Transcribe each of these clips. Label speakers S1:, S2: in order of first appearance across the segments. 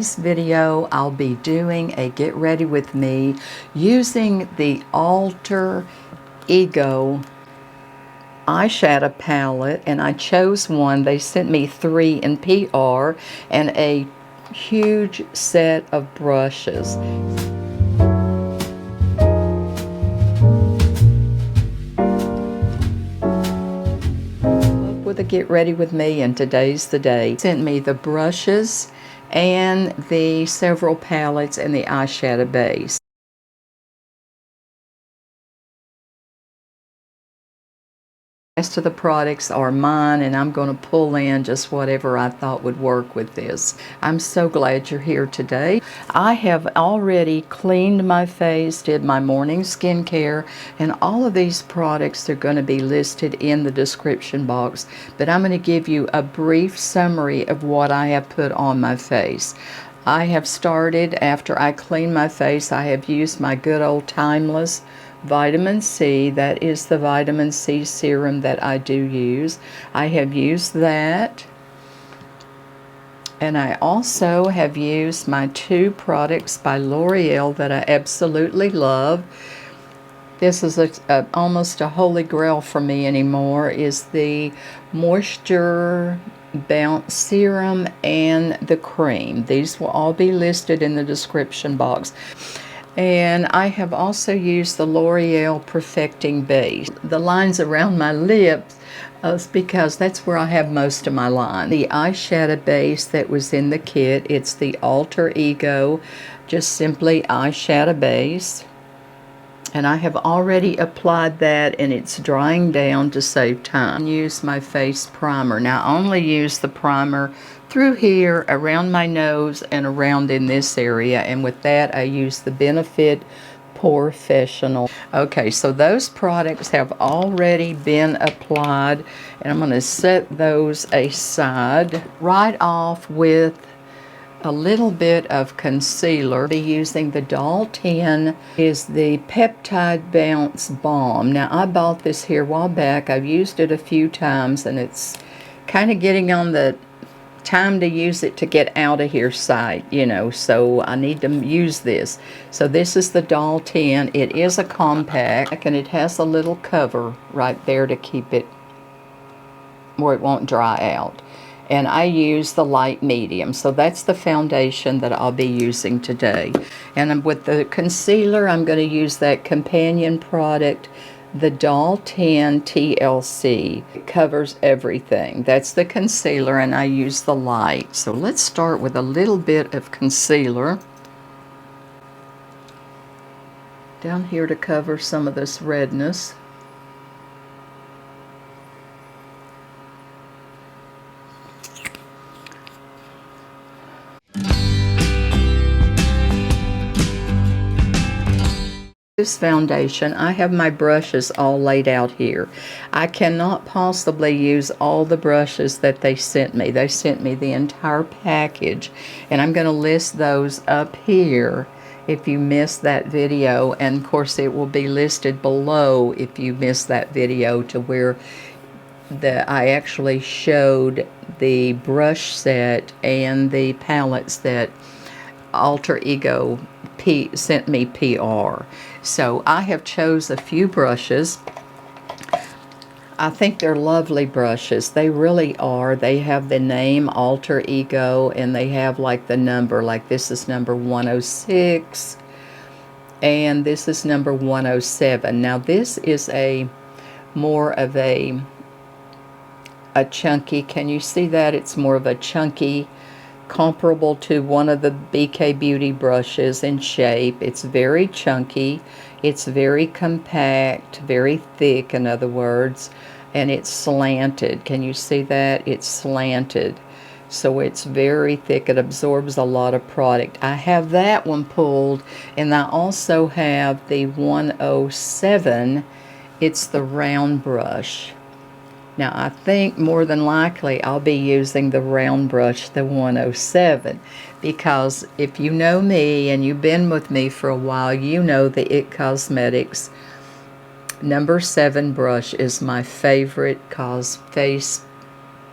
S1: This video I'll be doing a get ready with me using the Alter Ego eyeshadow palette, and I chose one. They sent me 3 in PR and a huge set of brushes. With a get ready with me, and today's the day. Sent me the brushes and the several palettes and the eyeshadow base. The rest of the products are mine, and I'm going to pull in just whatever I thought would work with this. I'm so glad you're here today. I have already cleaned my face, did my morning skincare, and all of these products are going to be listed in the description box, but I'm going to give you a brief summary of what I have put on my face. I have started, after I clean my face, I have used my good old Timeless Vitamin C. That is the vitamin C serum that I do use. I have used that, and I also have used my 2 products by L'Oreal that I absolutely love. This is almost a holy grail for me anymore, is the Moisture Bounce Serum and the cream. These will all be listed in the description box. And I have also used the L'Oreal Perfecting Base. The lines around my lips is because that's where I have most of my line. The eyeshadow base that was in the kit, it's the Alter Ego, just simply eyeshadow base. And I have already applied that, and it's drying down to save time. Use my face primer. Now I only use the primer through here, around my nose, and around in this area, and with that I use the Benefit Professional. Okay, so those products have already been applied, and I'm going to set those aside. Right off with a little bit of concealer. I'll be using the Doll 10 is the Peptide Bounce Balm. Now I bought this here a while back. I've used it a few times, and it's kind of getting on the time to use it to get out of here site, you know, so I need to use this. So this is the Doll 10. It is a compact, and it has a little cover right there to keep it where it won't dry out. And I use the light medium, so that's the foundation that I'll be using today. And with the concealer, I'm going to use that companion product, the Doll 10 TLC. It covers everything. That's the concealer, and I use the light. So let's start with a little bit of concealer down here to cover some of this redness. This foundation, I have my brushes all laid out here. I cannot possibly use all the brushes that they sent me. They sent me the entire package, and I'm going to list those up here if you missed that video, and of course it will be listed below if you missed that video, to where I actually showed the brush set and the palettes that Alter Ego sent me PR. So I have chose a few brushes. I think they're lovely brushes. They really are. They have the name Alter Ego, and they have like the number, like this is number 106 and this is number 107. Now this is a more of a chunky, can you see that? It's more of a chunky, comparable to one of the BK Beauty brushes in shape. It's very chunky, it's very compact, very thick in other words, and it's slanted. Can you see that? It's slanted, so it's very thick. It absorbs a lot of product. I have that one pulled, and I also have the 107. It's the round brush. Now I think more than likely I'll be using the round brush, the 107, because if you know me and you've been with me for a while, you know the IT Cosmetics number 7 brush is my favorite face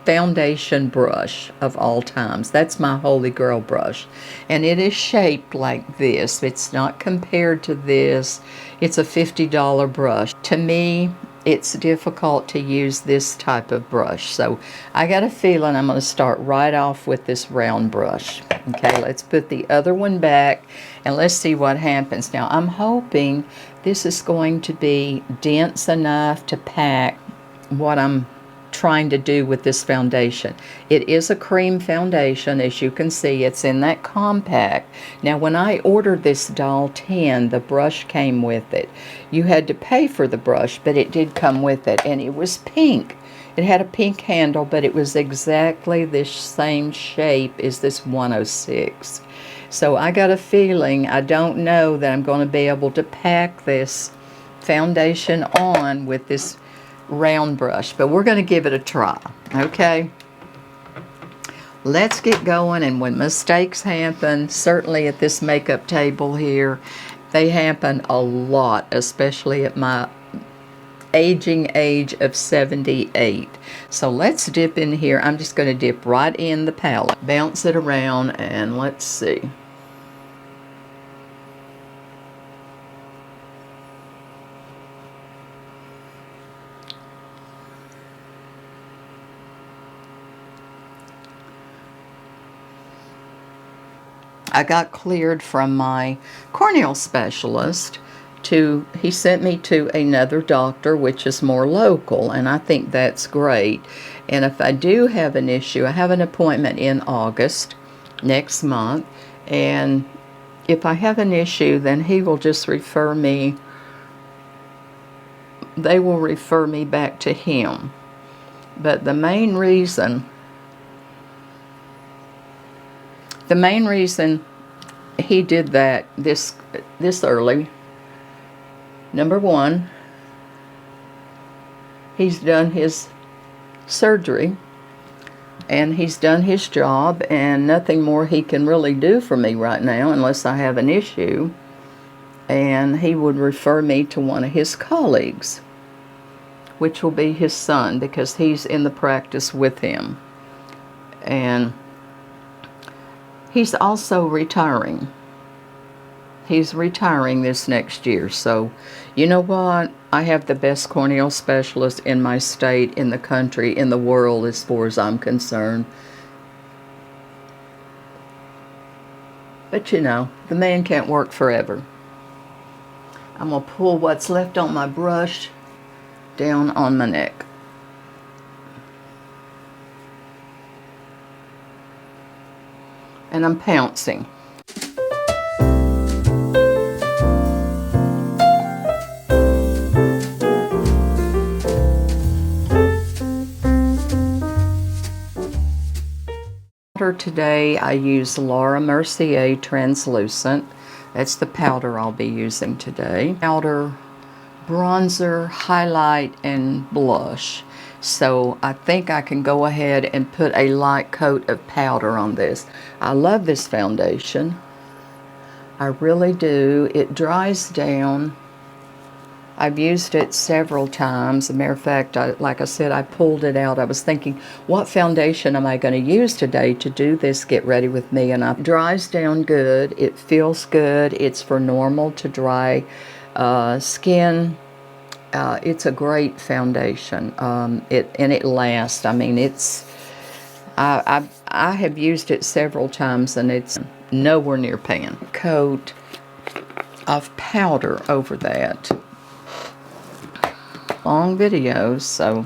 S1: foundation brush of all times. That's my holy grail brush. And it is shaped like this. It's not compared to this. It's a $50 brush. To me, it's difficult to use this type of brush. So I got a feeling I'm going to start right off with this round brush. Okay, let's put the other one back and let's see what happens. Now I'm hoping this is going to be dense enough to pack what I'm trying to do with this foundation. It is a cream foundation, as you can see. It's in that compact. Now when I ordered this doll 10, the brush came with it. You had to pay for the brush, but it did come with it, and it was pink. It had a pink handle, but it was exactly the same shape as this 106. So I got a feeling, I don't know that I'm going to be able to pack this foundation on with this round brush, but we're going to give it a try. Okay, let's get going. And when mistakes happen, certainly at this makeup table here, they happen a lot, especially at my aging age of 78. So let's dip in here. I'm just going to dip right in the palette, bounce it around, and let's see. I got cleared from my corneal specialist he sent me to another doctor, which is more local, and I think that's great. And if I do have an issue, I have an appointment in August next month, and if I have an issue, then he will just refer me, they will refer me back to him. But the main reason he did that this early, number one, he's done his surgery and he's done his job, and nothing more he can really do for me right now unless I have an issue. And he would refer me to one of his colleagues, which will be his son, because he's in the practice with him. And he's also retiring. He's retiring this next year. So, you know what? I have the best corneal specialist in my state, in the country, in the world, as far as I'm concerned. But you know, the man can't work forever. I'm going to pull what's left on my brush down on my neck. And I'm pouncing. Today I use Laura Mercier Translucent. That's the powder I'll be using today. Powder, bronzer, highlight, and blush. So I think I can go ahead and put a light coat of powder on this. I love this foundation. I really do. It dries down. I've used it several times. As a matter of fact, like I said, I pulled it out. I was thinking, what foundation am I going to use today to do this Get Ready With Me? And it dries down good. It feels good. It's for normal to dry skin. It's a great foundation. It lasts. I mean, I have used it several times, and it's nowhere near pan. Coat of powder over that. Long videos, so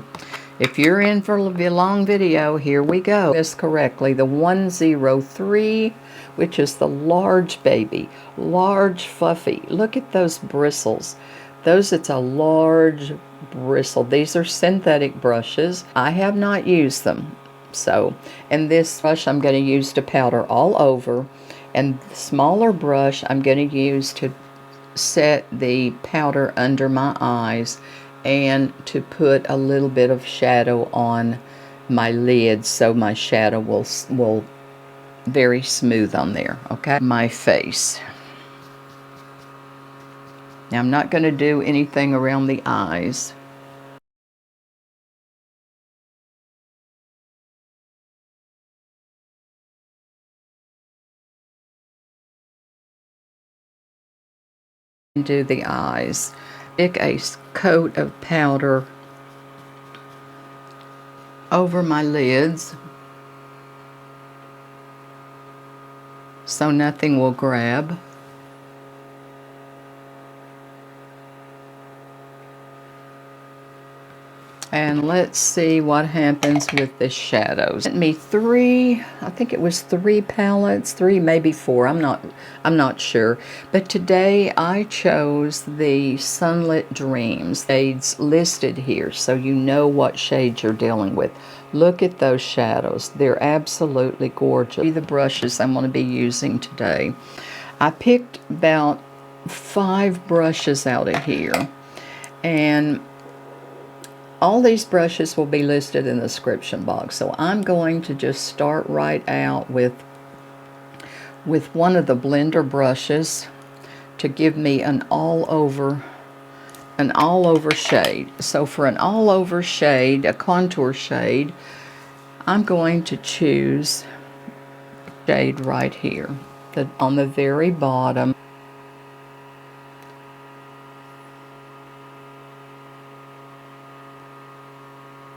S1: if you're in for a long video, here we go. This correctly, the 103, which is the large baby, large fluffy. Look at those bristles. It's a large bristle. These are synthetic brushes. I have not used them. So, and this brush I'm going to use to powder all over, and the smaller brush I'm going to use to set the powder under my eyes and to put a little bit of shadow on my lids, so my shadow will very smooth on there. Okay, my face. Now I'm not going to do anything around the eyes. and do the eyes. Stick a coat of powder over my lids so nothing will grab. And let's see what happens with the shadows. It sent me I think it was 3 palettes, 3, maybe 4. I'm not sure. But today I chose the Sunlit Dreams. Shades listed here so you know what shades you're dealing with. Look at those shadows. They're absolutely gorgeous. The brushes I'm going to be using today. I picked about 5 brushes out of here, and all these brushes will be listed in the description box. So I'm going to just start right out with one of the blender brushes to give me an all over shade. So for an all over shade, a contour shade, I'm going to choose shade right here, on the very bottom.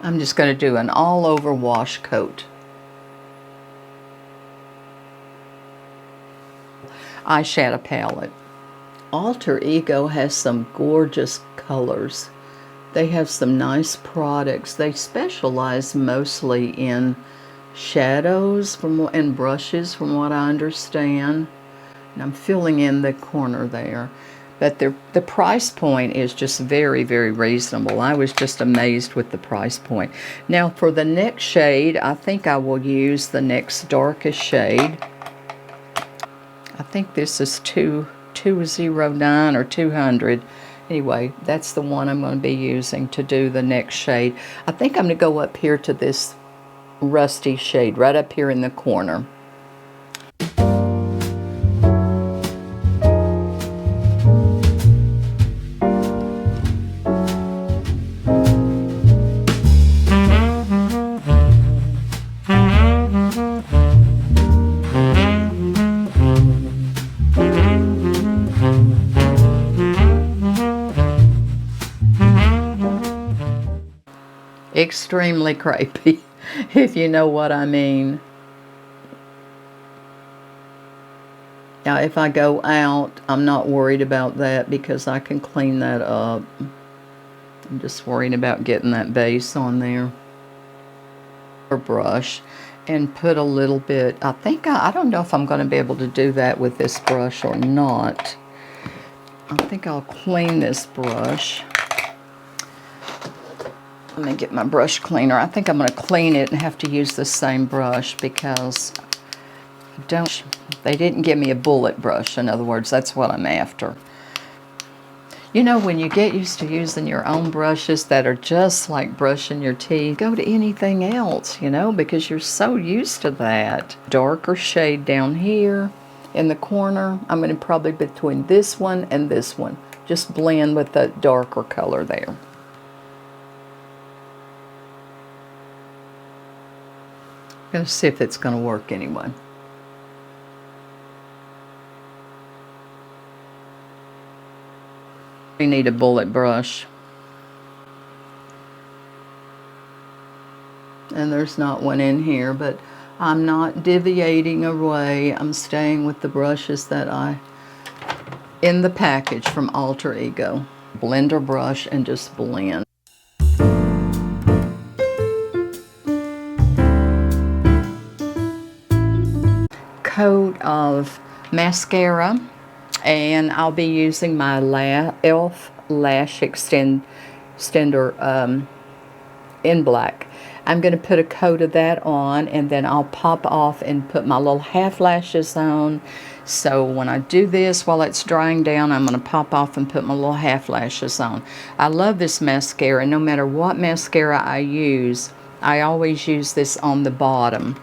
S1: I'm just going to do an all-over wash coat. Eyeshadow palette. Alter Ego has some gorgeous colors. They have some nice products. They specialize mostly in shadows and brushes, from what I understand. And I'm filling in the corner there. But the price point is just very, very reasonable. I was just amazed with the price point. Now for the next shade, I think I will use the next darkest shade. I think this is 209 or 200. Anyway, that's the one I'm going to be using to do the next shade. I think I'm going to go up here to this rusty shade, right up here in the corner. Extremely crepey, if you know what I mean. Now if I go out, I'm not worried about that because I can clean that up. I'm just worried about getting that base on there. Or brush and put a little bit, I don't know if I'm going to be able to do that with this brush or not. I think I'll clean this brush. Let me get my brush cleaner. I think I'm going to clean it and have to use the same brush because they didn't give me a bullet brush. In other words, that's what I'm after. You know, when you get used to using your own brushes that are just like brushing your teeth, go to anything else, you know, because you're so used to that. Darker shade down here in the corner. I'm going to probably between this one and this one. Just blend with that darker color there. I'm going to see if it's going to work anyway. We need a bullet brush. And there's not one in here, but I'm not deviating away. I'm staying with the brushes that in the package from Alter Ego. Blender brush and just blend. Coat of mascara, and I'll be using my e.l.f. Lash Extender in black. I'm going to put a coat of that on, and then I'll pop off and put my little half lashes on. So when I do this while it's drying down, I'm going to pop off and put my little half lashes on. I love this mascara. No matter what mascara I use, I always use this on the bottom.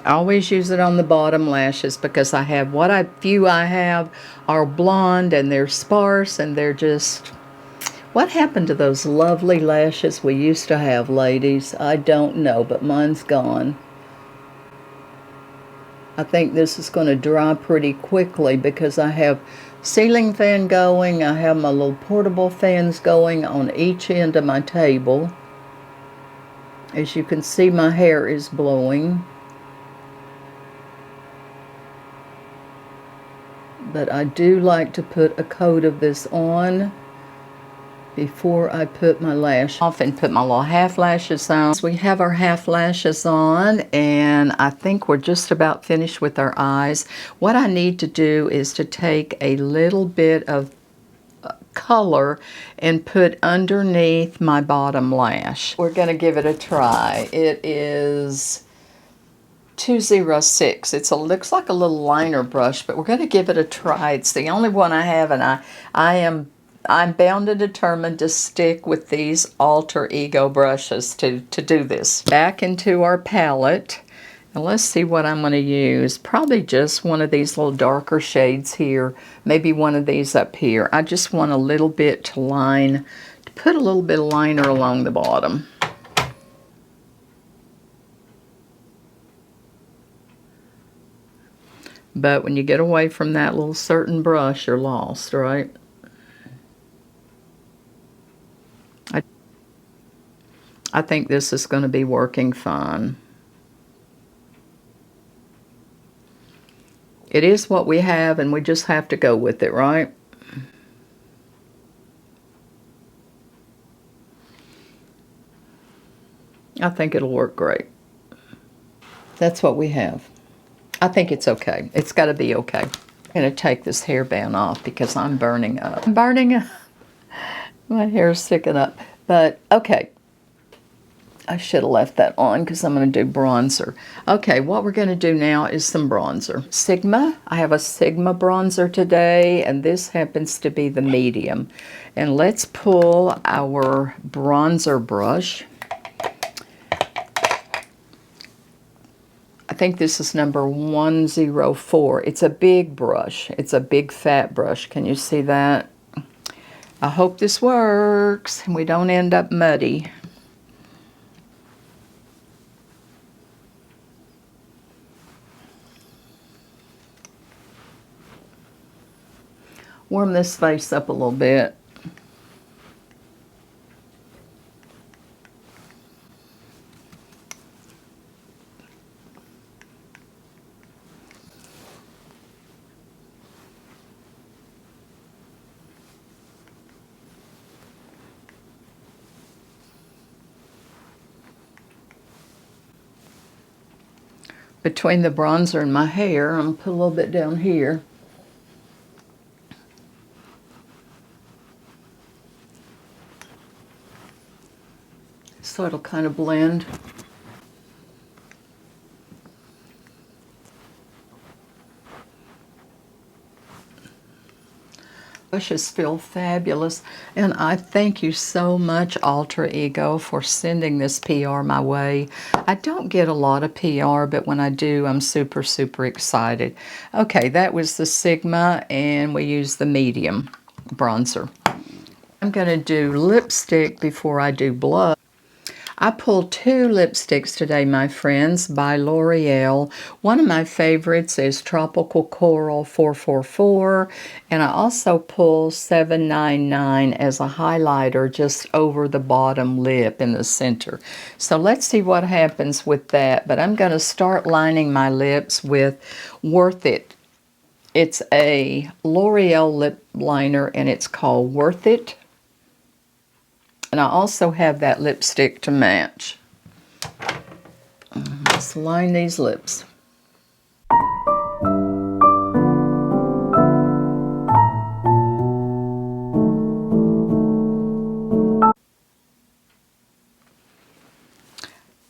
S1: I always use it on the bottom lashes because few I have are blonde and they're sparse and they're just... What happened to those lovely lashes we used to have, ladies? I don't know, but mine's gone. I think this is going to dry pretty quickly because I have ceiling fan going. I have my little portable fans going on each end of my table. As you can see, my hair is blowing. But I do like to put a coat of this on before I put my lash off and put my little half lashes on. So we have our half lashes on, and I think we're just about finished with our eyes. What I need to do is to take a little bit of color and put underneath my bottom lash. We're going to give it a try. It is 206. It looks like a little liner brush, but we're going to give it a try. It's the only one I have, and I'm bound and determined to stick with these Alter Ego brushes to do this. Back into our palette, and let's see what I'm going to use. Probably just one of these little darker shades here, maybe one of these up here. I just want a little bit to put a little bit of liner along the bottom. But when you get away from that little certain brush, you're lost, right? I think this is going to be working fine. It is what we have, and we just have to go with it, right? I think it'll work great. That's what we have. I think it's okay. It's got to be okay. I'm going to take this hairband off because I'm burning up. I'm burning up. My hair's sticking up. But, okay. I should have left that on because I'm going to do bronzer. Okay, what we're going to do now is some bronzer. Sigma. I have a Sigma bronzer today, and this happens to be the medium. And let's pull our bronzer brush. I think this is number 104. It's a big brush. It's a big fat brush. Can you see that? I hope this works and we don't end up muddy. Warm this face up a little bit. Between the bronzer and my hair, I'm going to put a little bit down here. So it'll kind of blend. Brushes feel fabulous, and I thank you so much, Alter Ego, for sending this PR my way. I don't get a lot of PR, but when I do, I'm super, super excited. Okay, that was the Sigma, and we use the medium bronzer. I'm going to do lipstick before I do blush. I pulled two lipsticks today, my friends, by L'Oreal. One of my favorites is Tropical Coral 444, and I also pulled 799 as a highlighter just over the bottom lip in the center. So let's see what happens with that, but I'm going to start lining my lips with Worth It. It's a L'Oreal lip liner, and it's called Worth It. And I also have that lipstick to match. Let's line these lips.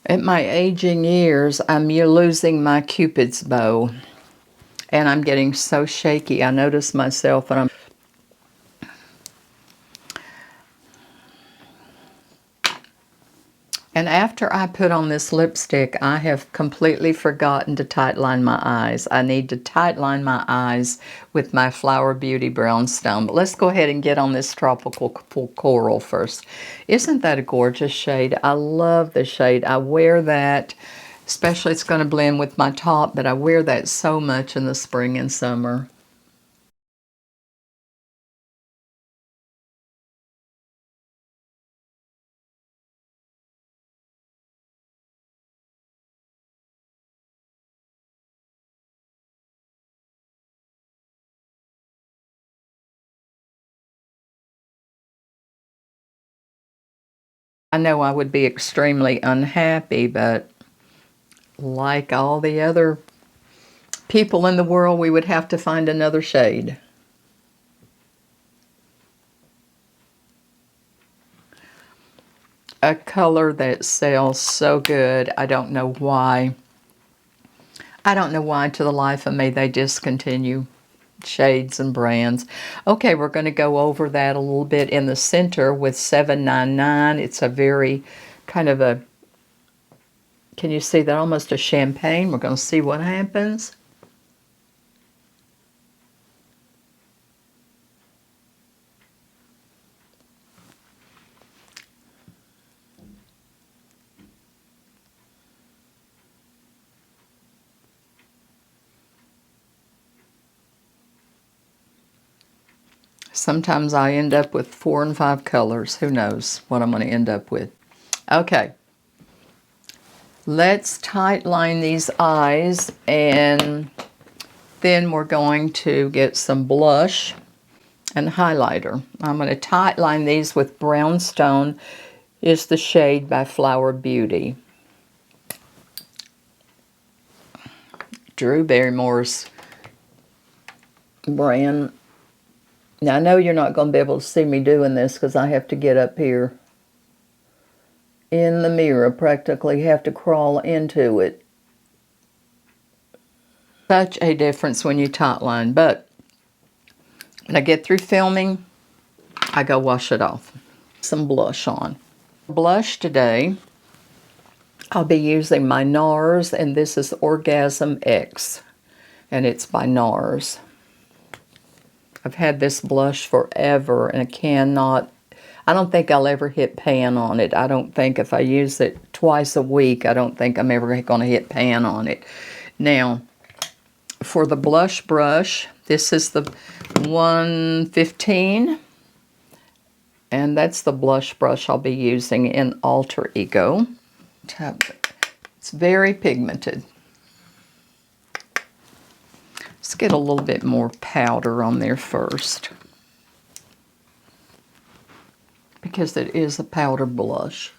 S1: At my aging years, I'm losing my Cupid's bow. And I'm getting so shaky. I notice myself when I'm... And after I put on this lipstick, I have completely forgotten to tightline my eyes. I need to tightline my eyes with my Flower Beauty Brownstone. But let's go ahead and get on this Tropical Coral first. Isn't that a gorgeous shade? I love the shade. I wear that, especially it's going to blend with my top, but I wear that so much in the spring and summer. I know I would be extremely unhappy, but like all the other people in the world, we would have to find another shade. A color that sells so good. I don't know why. I don't know why to the life of me they discontinue shades and brands. Okay, we're going to go over that a little bit in the center with 799. It's a very kind of a, can you see that? Almost a champagne. We're going to see what happens. Sometimes I end up with 4 and 5 colors. Who knows what I'm going to end up with. Okay. Let's tight line these eyes, and then we're going to get some blush and highlighter. I'm going to tight line these with Brownstone. Is the shade by Flower Beauty. Drew Barrymore's brand. Now, I know you're not going to be able to see me doing this because I have to get up here in the mirror, practically have to crawl into it. Such a difference when you tight line, but when I get through filming, I go wash it off. Some blush on. Blush today, I'll be using my NARS, and this is Orgasm X, and it's by NARS. I've had this blush forever, and I don't think I'll ever hit pan on it. I don't think if I use it twice a week, I don't think I'm ever going to hit pan on it. Now, for the blush brush, this is the 115, and that's the blush brush I'll be using in Alter Ego. It's very pigmented. Let's get a little bit more powder on there first, because it is a powder blush.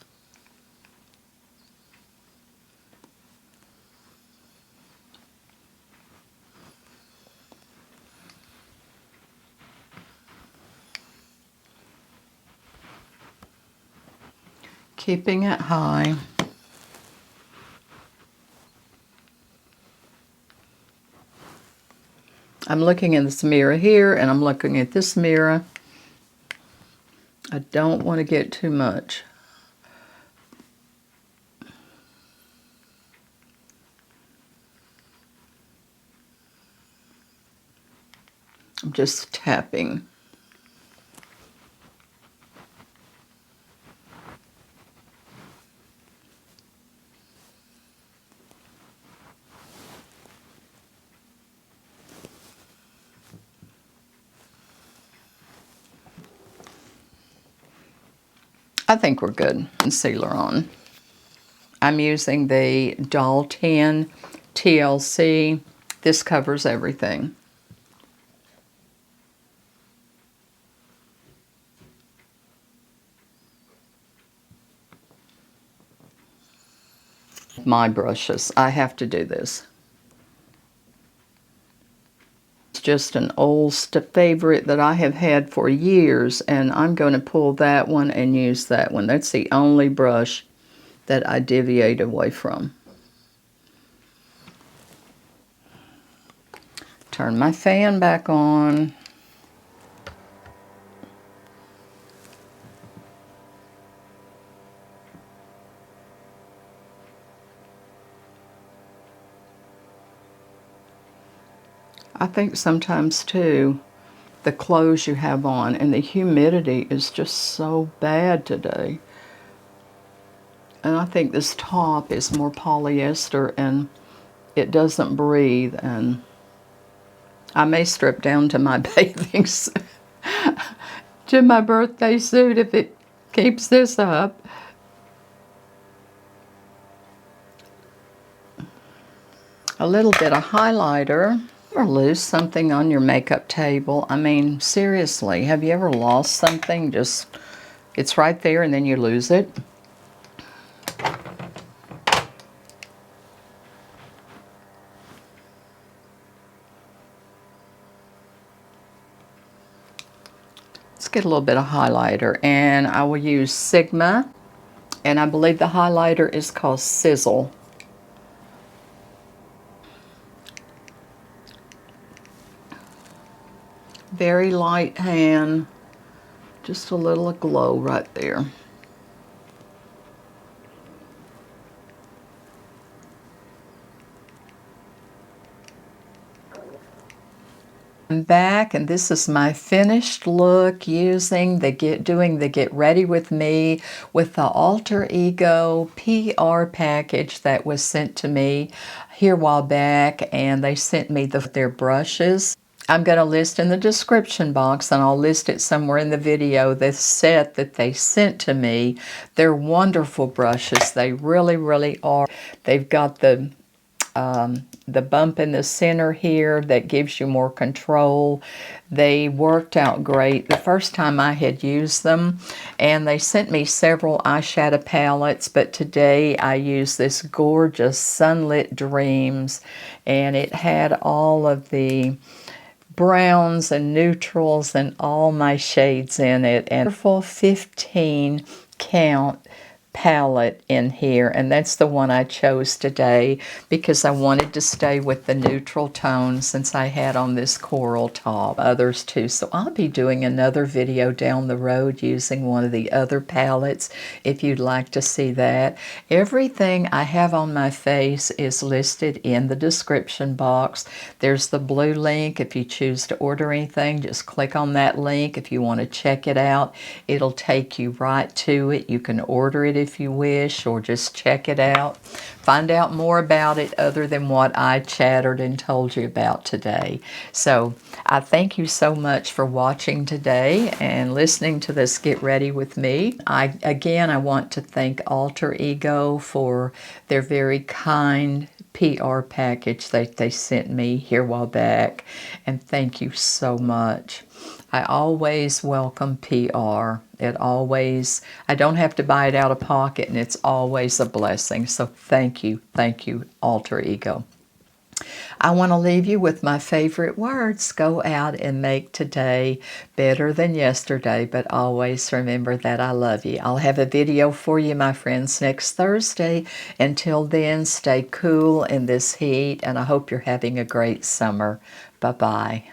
S1: Keeping it high. I'm looking in this mirror here, and I'm looking at this mirror. I don't want to get too much. I'm just tapping. I think we're good. Concealer on. I'm using the Doll 10 TLC. This covers everything. My brushes. I have to do this. It's just an old favorite that I have had for years, and I'm going to pull that one and use that one. That's the only brush that I deviate away from. Turn my fan back on. I think sometimes too, the clothes you have on and the humidity is just so bad today. And I think this top is more polyester and it doesn't breathe, and I may strip down to my bathing suit, to my birthday suit if it keeps this up. A little bit of highlighter. Or lose something on your makeup table. I mean, seriously, have you ever lost something? Just, it's right there and then you lose it. get a little bit of highlighter, and I will use Sigma, and I believe the highlighter is called Sizzle. Very light hand, just a little glow right there. I'm back, and this is my finished look using doing the Get Ready With Me with the Alter Ego PR package that was sent to me here a while back, and they sent me their brushes. I'm going to list in the description box, and I'll list it somewhere in the video, the set that they sent to me. They're wonderful brushes. They really, really are. They've got the bump in the center here that gives you more control. They worked out great the first time I had used them, and they sent me several eyeshadow palettes, but today I used this gorgeous Sunlit Dreams, and it had all of the browns and neutrals and all my shades in it, and a wonderful 15 count palette in here, and that's the one I chose today because I wanted to stay with the neutral tone since I had on this coral top. Others too, so I'll be doing another video down the road using one of the other palettes if you'd like to see that. Everything I have on my face is listed in the description box. There's the blue link. If you choose to order anything, just click on that link. If you want to check it out, it'll take you right to it. You can order it if you wish, or just check it out. Find out more about it other than what I chattered and told you about today. So I thank you so much for watching today and listening to this Get Ready With Me. Again, I want to thank Alter Ego for their very kind PR package that they sent me here a while back, and thank you so much. I always welcome PR. I don't have to buy it out of pocket, and it's always a blessing. So thank you, Alter Ego. I want to leave you with my favorite words. Go out and make today better than yesterday, but always remember that I love you. I'll have a video for you, my friends, next Thursday. Until then, stay cool in this heat, and I hope you're having a great summer. Bye-bye.